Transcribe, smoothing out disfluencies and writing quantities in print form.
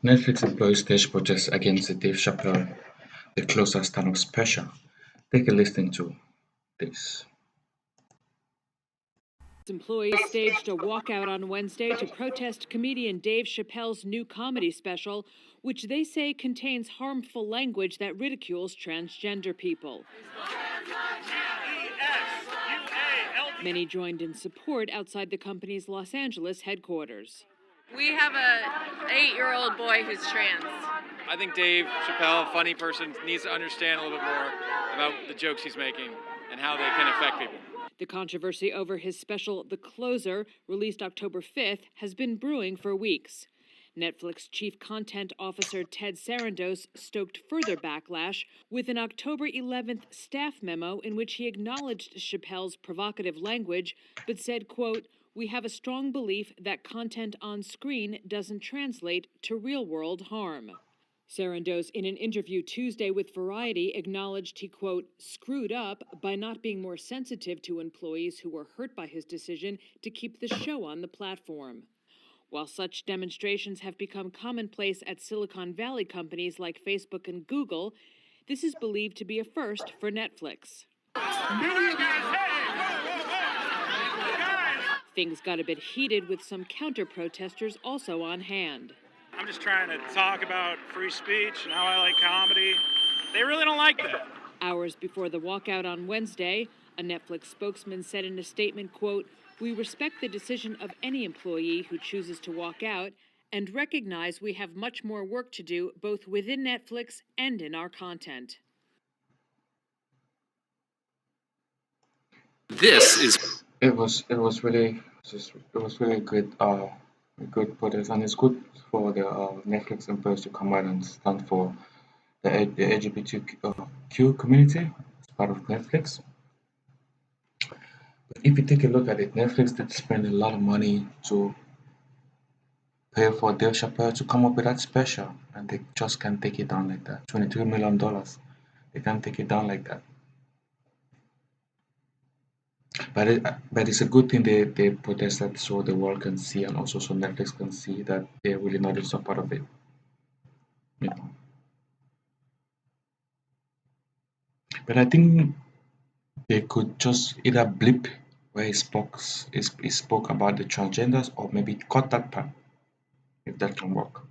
Netflix employees stage protests against the Dave Chappelle, the closer stand-up special. Take a listen to this. Employees staged a walkout on Wednesday to protest comedian Dave Chappelle's new comedy special, which they say contains harmful language that ridicules transgender people. Many joined in support outside the company's Los Angeles headquarters. We have a 8-year-old boy who's trans. I think Dave Chappelle, a funny person, needs to understand a little bit more about the jokes he's making and how they can affect people. The controversy over his special The Closer, released October 5th, has been brewing for weeks. Netflix Chief Content Officer Ted Sarandos stoked further backlash with an October 11th staff memo in which he acknowledged Chappelle's provocative language, but said, quote, "We have a strong belief that content on screen doesn't translate to real-world harm." Sarandos, in an interview Tuesday with Variety, acknowledged he, quote, "screwed up by not being more sensitive to employees who were hurt by his decision to keep the show on the platform." While such demonstrations have become commonplace at Silicon Valley companies like Facebook and Google, this is believed to be a first for Netflix. Things got a bit heated with some counter-protesters also on hand. I'm just trying to talk about free speech and how I like comedy. They really don't like that. Hours before the walkout on Wednesday, a Netflix spokesman said in a statement, quote, "We respect the decision of any employee who chooses to walk out and recognize we have much more work to do both within Netflix and in our content." It was really good protest, and it's good for the Netflix employees to come out and stand for the LGBTQ community as part of Netflix. But if you take a look at it, Netflix did spend a lot of money to pay for Dave Chappelle to come up with that special, and they just can't take it down like that. $23 million. They can't take it down like that. But it's a good thing they protested so the world can see and also so Netflix can see that they're really not a part of it. You know. But I think they could just either blip where he spoke about the transgenders or maybe cut that part if that can work.